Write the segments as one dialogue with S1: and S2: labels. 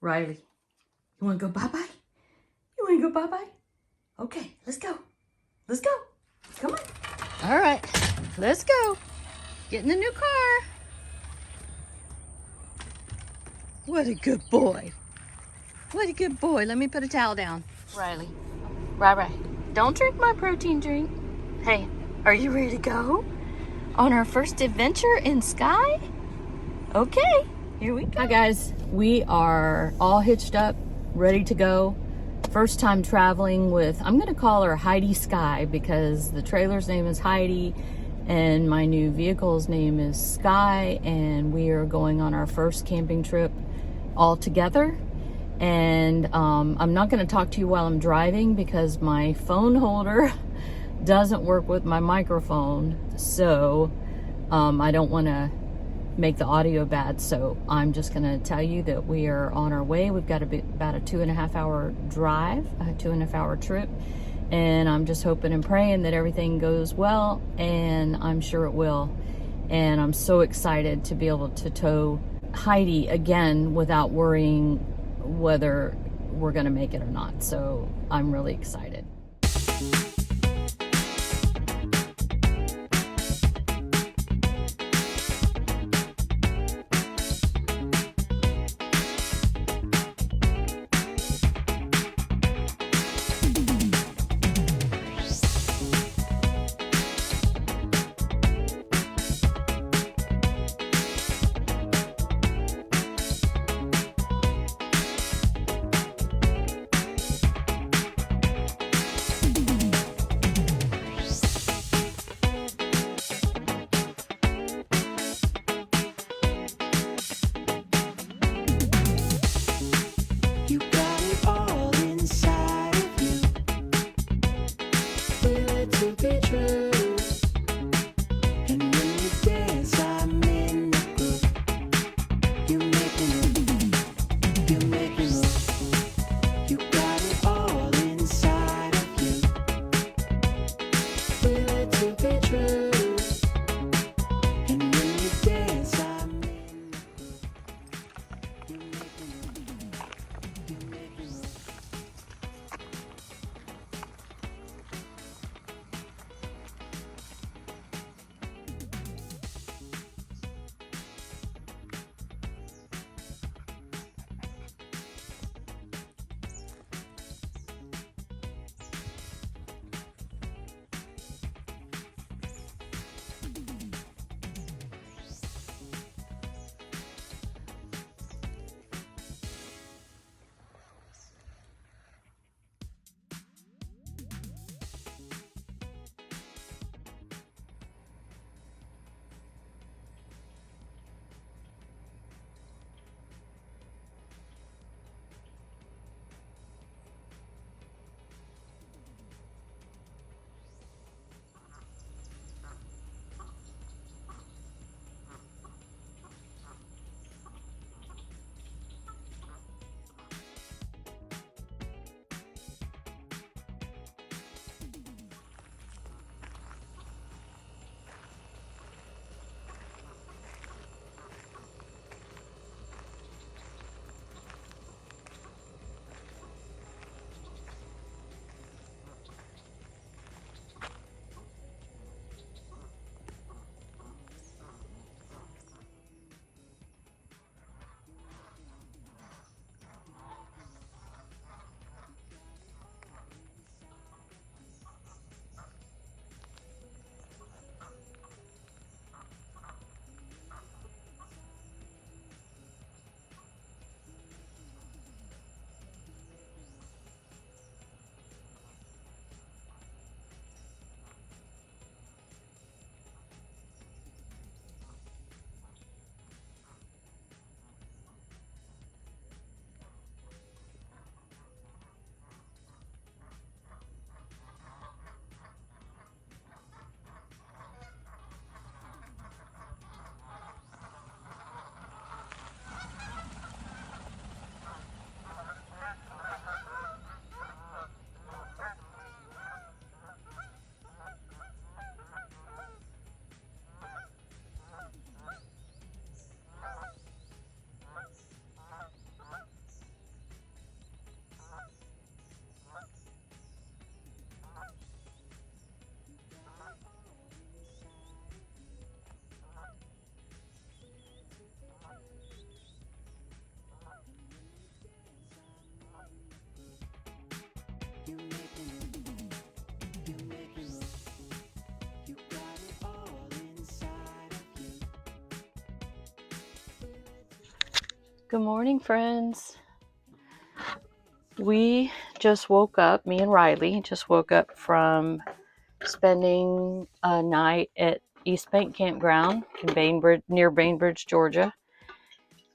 S1: Riley, you want to go bye-bye? You want to go bye-bye? Okay, let's go. Let's go. Come on. All right, let's go. Get in the new car. What a good boy. What a good boy. Let me put a towel down. Riley, right. Don't drink my protein drink. Hey, are you ready to go on our first adventure in Sky? Okay, here we go. Hi guys, we are all hitched up, ready to go. First time traveling with, I'm gonna call her Heidi Sky because the trailer's name is Heidi and my new vehicle's name is Sky, and we are going on our first camping trip all together. And I'm not gonna talk to you while I'm driving because my phone holder doesn't work with my microphone, so I don't wanna make the audio bad, so I'm just gonna tell you that we are on our way. We've got about a 2.5 hour drive, a 2.5 hour trip, and I'm just hoping and praying that everything goes well, and I'm sure it will. And I'm so excited to be able to tow Heidi again without worrying whether we're gonna make it or not. So I'm really excited. Good morning, friends. We just woke up, me and Riley just woke up from spending a night at Eastbank Campground in Bainbridge, near Bainbridge, Georgia.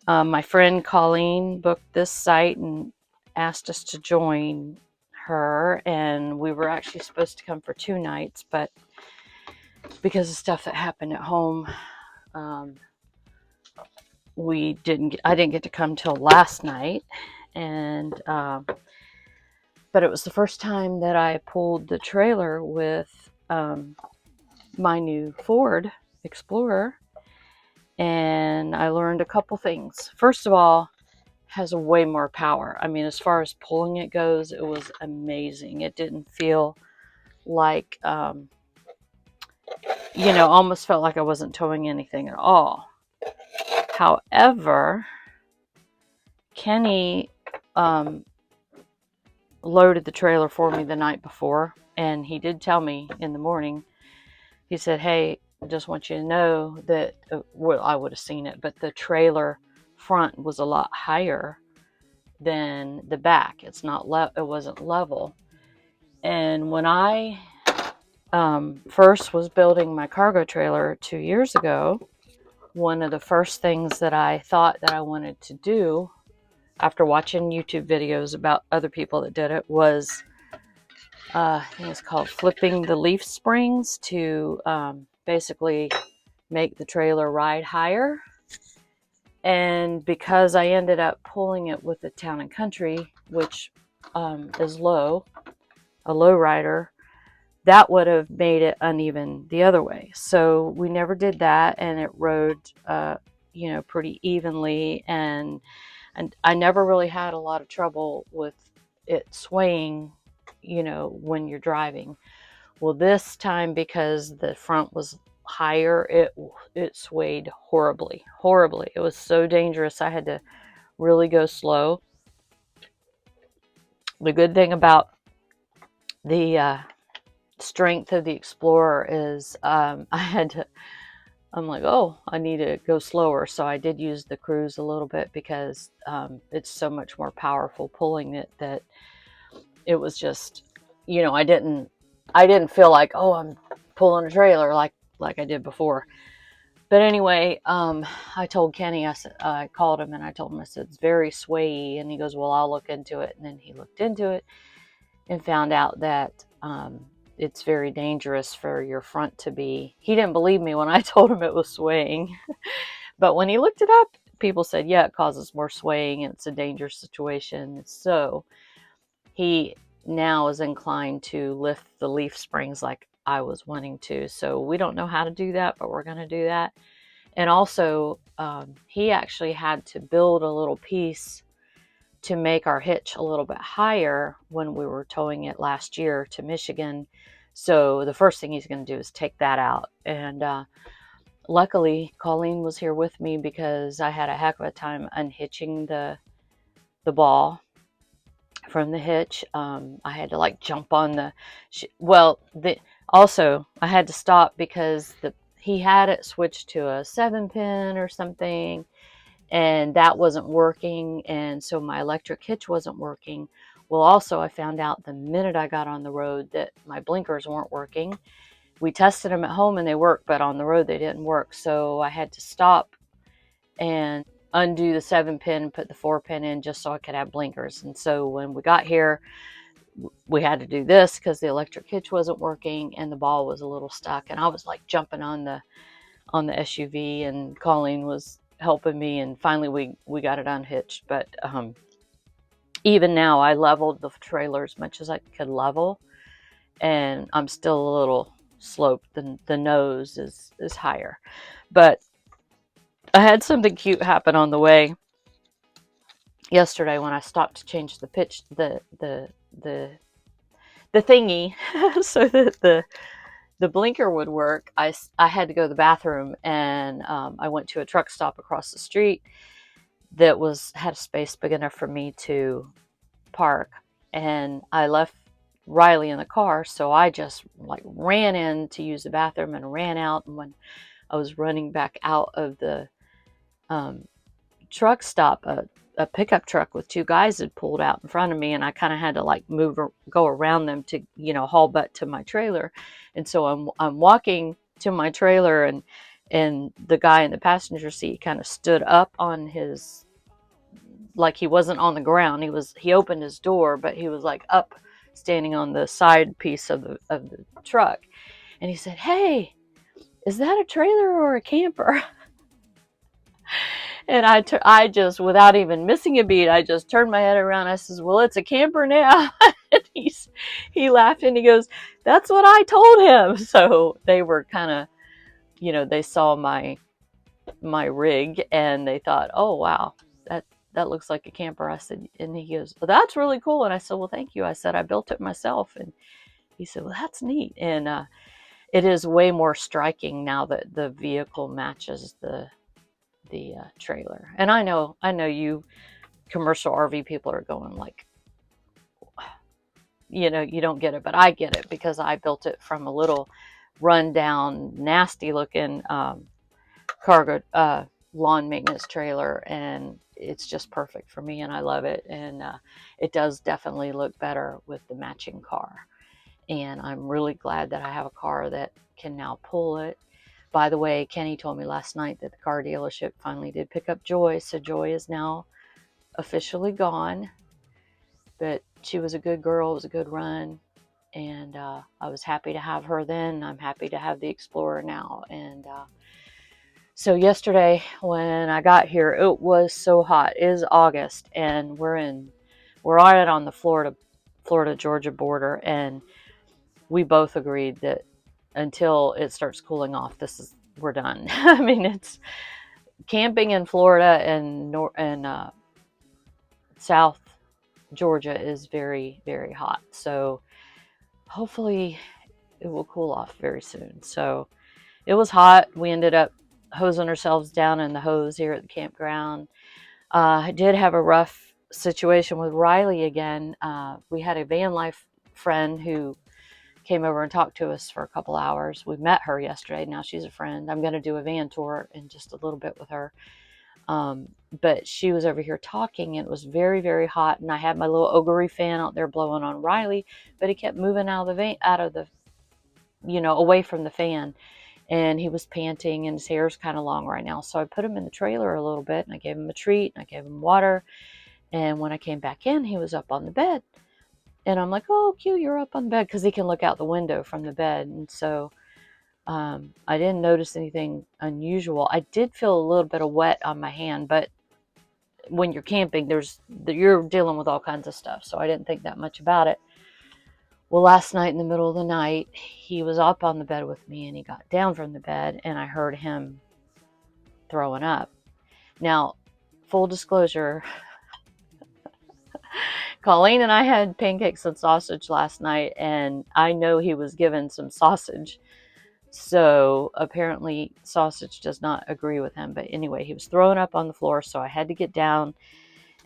S1: My friend Colleen booked this site and asked us to join her, and we were actually supposed to come for 2 nights, but because of stuff that happened at home, I didn't get to come till last night, and but it was the first time that I pulled the trailer with my new Ford Explorer, and I learned a couple things. First of all, has way more power. I mean, as far as pulling it goes, it was amazing. It didn't feel like, almost felt like I wasn't towing anything at all. However, Kenny loaded the trailer for me the night before, and he did tell me in the morning. He said, "Hey, I just want you to know that," well, I would have seen it, but the trailer front was a lot higher than the back. It wasn't level. And when I first was building my cargo trailer 2 years ago, one of the first things that I thought that I wanted to do after watching YouTube videos about other people that did it was, I think it's called flipping the leaf springs to basically make the trailer ride higher. And because I ended up pulling it with the Town and Country, which is low, a low rider, that would have made it uneven the other way. So we never did that, and it rode pretty evenly, and I never really had a lot of trouble with it swaying when you're driving. Well, this time, because the front was higher, it swayed horribly. It was so dangerous. I had to really go slow. The good thing about the strength of the Explorer is I'm like, oh, I need to go slower. So I did use the cruise a little bit because it's so much more powerful pulling it that it was just, I didn't feel like, oh, I'm pulling a trailer like I did before. But anyway, I told Kenny, I called him and I told him, I said, it's very swayy. And he goes, well, I'll look into it. And then he looked into it and found out that it's very dangerous for your front to be. He didn't believe me when I told him it was swaying. But when he looked it up, people said, yeah, it causes more swaying and it's a dangerous situation. So he now is inclined to lift the leaf springs like I was wanting to. So we don't know how to do that, but we're going to do that. And also, he actually had to build a little piece to make our hitch a little bit higher when we were towing it last year to Michigan. So the first thing he's going to do is take that out. And luckily, Colleen was here with me because I had a heck of a time unhitching the ball from the hitch. I had to jump on also I had to stop because he had it switched to a 7-pin or something, and that wasn't working, and so my electric hitch wasn't working. Well, also I found out the minute I got on the road that my blinkers weren't working. We tested them at home and they worked, but on the road they didn't work. So I had to stop and undo the 7-pin, put the 4-pin in just so I could have blinkers. And so when we got here, we had to do this because the electric hitch wasn't working and the ball was a little stuck. And I was jumping on the SUV, and Colleen was helping me, and finally we got it unhitched. But even now, I leveled the trailer as much as I could level, and I'm still a little sloped. The nose is higher. But I had something cute happen on the way yesterday when I stopped to change the pitch, the thingy, so that the blinker would work. I had to go to the bathroom, and I went to a truck stop across the street that had a space big enough for me to park, and I left Riley in the car, so I just ran in to use the bathroom and ran out. And when I was running back out of the truck stop, a pickup truck with two guys had pulled out in front of me, and I kind of had to like go around them to, haul butt to my trailer. And so I'm walking to my trailer, and the guy in the passenger seat kind of stood up on his, like he wasn't on the ground. He opened his door, but he was like up, standing on the side piece of the truck. And he said, "Hey, is that a trailer or a camper?" And I just, without even missing a beat, I just turned my head around. I says, "Well, it's a camper now." And he laughed and he goes, "That's what I told him." So they were kind of, they saw my rig and they thought, "Oh, wow, that looks like a camper." I said, and he goes, "Well, that's really cool." And I said, "Well, thank you." I said, "I built it myself." And he said, "Well, that's neat." And it is way more striking now that the vehicle matches the trailer. And I know you commercial RV people are going like, you don't get it, but I get it because I built it from a little rundown, nasty looking cargo lawn maintenance trailer, and it's just perfect for me, and I love it. And it does definitely look better with the matching car. And I'm really glad that I have a car that can now pull it. By the way, Kenny told me last night that the car dealership finally did pick up Joy, so Joy is now officially gone. But she was a good girl. It was a good run, and I was happy to have her then. I'm happy to have the Explorer now. And so yesterday when I got here, it was so hot. It is August, and we're right on the Florida Georgia border, and we both agreed that until it starts cooling off, we're done. I mean, it's camping in Florida and South Georgia is very, very hot. So hopefully it will cool off very soon. So it was hot. We ended up hosing ourselves down in the hose here at the campground. I did have a rough situation with Riley again. We had a van life friend who came over and talked to us for a couple hours. We met her yesterday. Now she's a friend. I'm going to do a van tour in just a little bit with her. But she was over here talking, and it was very, very hot. And I had my little Ogre fan out there blowing on Riley, but he kept moving out of the, away from the fan. And he was panting, and his hair's kind of long right now. So I put him in the trailer a little bit, and I gave him a treat, and I gave him water. And when I came back in, he was up on the bed. And I'm like, "Oh, cute, you're up on the bed," because he can look out the window from the bed. And so I didn't notice anything unusual. I did feel a little bit of wet on my hand, but when you're camping, you're dealing with all kinds of stuff. So I didn't think that much about it. Well, last night in the middle of the night, he was up on the bed with me, and he got down from the bed, and I heard him throwing up. Now, full disclosure, Colleen and I had pancakes and sausage last night, and I know he was given some sausage. So apparently sausage does not agree with him. But anyway, he was throwing up on the floor, so I had to get down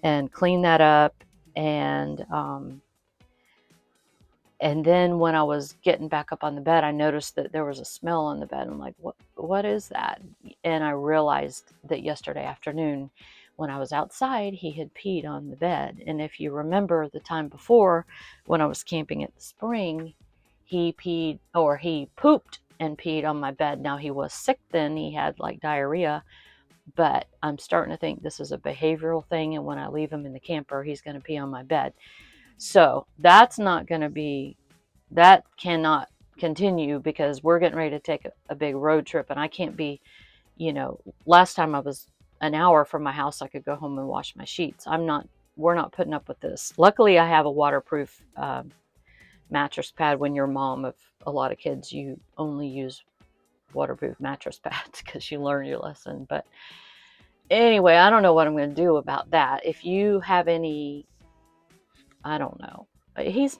S1: and clean that up. And then when I was getting back up on the bed, I noticed that there was a smell on the bed. I'm like, what is that? And I realized that yesterday afternoon when I was outside, he had peed on the bed. And if you remember the time before when I was camping at the spring, he pooped and peed on my bed. Now, he was sick then. He had like diarrhea. But I'm starting to think this is a behavioral thing. And when I leave him in the camper, he's going to pee on my bed. So that cannot continue because we're getting ready to take a big road trip, and I can't be, last time I was an hour from my house, I could go home and wash my sheets. We're not putting up with this. Luckily, I have a waterproof mattress pad. When you're a mom of a lot of kids, you only use waterproof mattress pads because you learn your lesson. But anyway, I don't know what I'm going to do about that. If you have any, I don't know. He's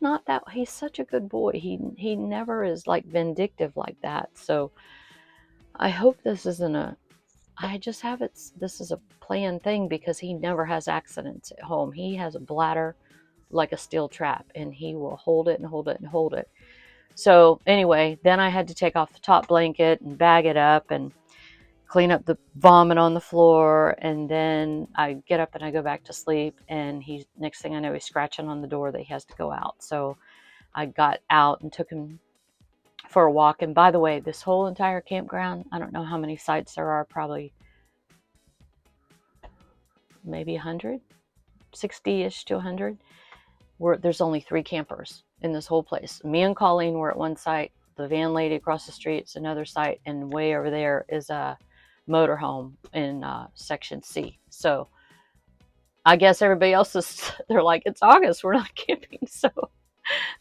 S1: such a good boy. He never is like vindictive like that. So I hope this isn't this is a planned thing because he never has accidents at home. He has a bladder like a steel trap, and he will hold it and hold it and hold it. So anyway, then I had to take off the top blanket and bag it up and clean up the vomit on the floor, and then I get up and I go back to sleep, and next thing I know, he's scratching on the door that he has to go out. So I got out and took him for a walk. And by the way, this whole entire campground, I don't know how many sites there are, probably maybe 100, 60-ish to 100. There's only 3 campers in this whole place. Me and Colleen were at one site, the van lady across the street is another site, and way over there is a motorhome in section C. So I guess everybody else they're like, it's August, we're not camping. So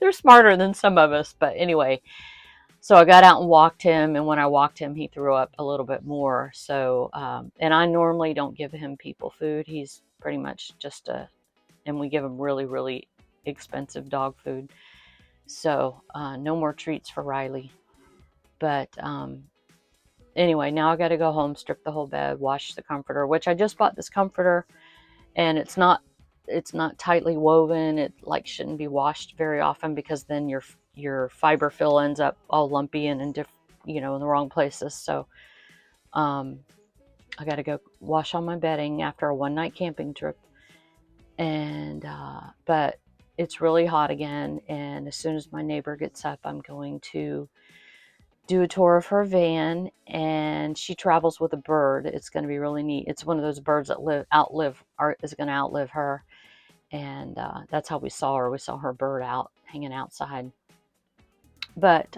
S1: they're smarter than some of us. But anyway, so I got out and walked him, and when I walked him, he threw up a little bit more. So, and I normally don't give him people food. He's pretty much and we give him really, really expensive dog food. So, no more treats for Riley. But anyway, now I got to go home, strip the whole bed, wash the comforter, which I just bought this comforter, and it's not tightly woven. It like shouldn't be washed very often, because then your fiber fill ends up all lumpy and in in the wrong places. So I got to go wash all my bedding after a one-night camping trip. And but it's really hot again, and as soon as my neighbor gets up, I'm going to do a tour of her van. And she travels with a bird. It's going to be really neat. It's one of those birds that is going to outlive her. And that's how we saw her. We saw her bird out hanging outside. But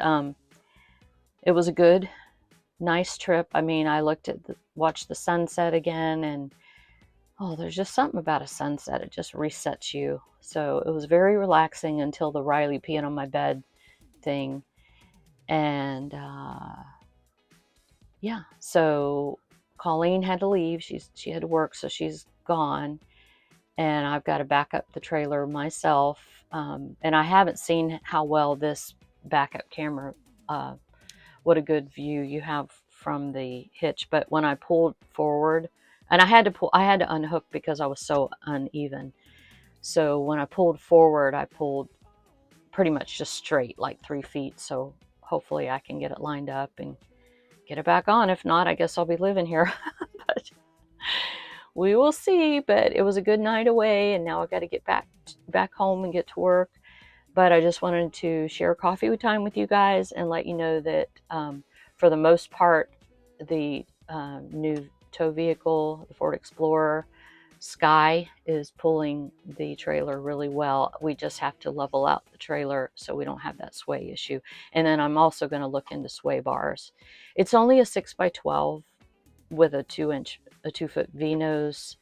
S1: it was a good, nice trip. I mean, I watched the sunset again, and there's just something about a sunset. It just resets you. So it was very relaxing until the Riley peeing on my bed thing. And yeah, so Colleen had to leave. She had to work, so she's gone. And I've got to back up the trailer myself. And I haven't seen how well this backup camera, what a good view you have from the hitch. But when I pulled forward, and I had to unhook because I was so uneven. So when I pulled forward, I pulled pretty much just straight, like 3 feet. So hopefully I can get it lined up and get it back on. If not, I guess I'll be living here. But we will see. But it was a good night away, and now I got to get back home and get to work. But I just wanted to share coffee time with you guys and let you know that for the most part, the new tow vehicle, the Ford Explorer Sky, is pulling the trailer really well. We just have to level out the trailer so we don't have that sway issue. And then I'm also going to look into sway bars. It's only a 6x12 with a 2-foot V-nose.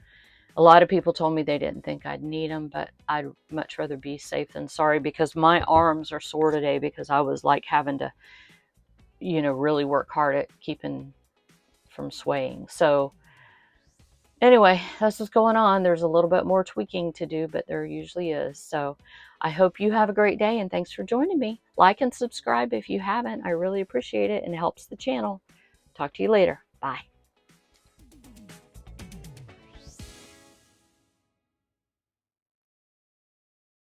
S1: A lot of people told me they didn't think I'd need them, but I'd much rather be safe than sorry, because my arms are sore today because I was like having to, really work hard at keeping from swaying. So anyway, that's what's going on. There's a little bit more tweaking to do, but there usually is. So I hope you have a great day, and thanks for joining me. Like and subscribe if you haven't. I really appreciate it, and it helps the channel. Talk to you later. Bye.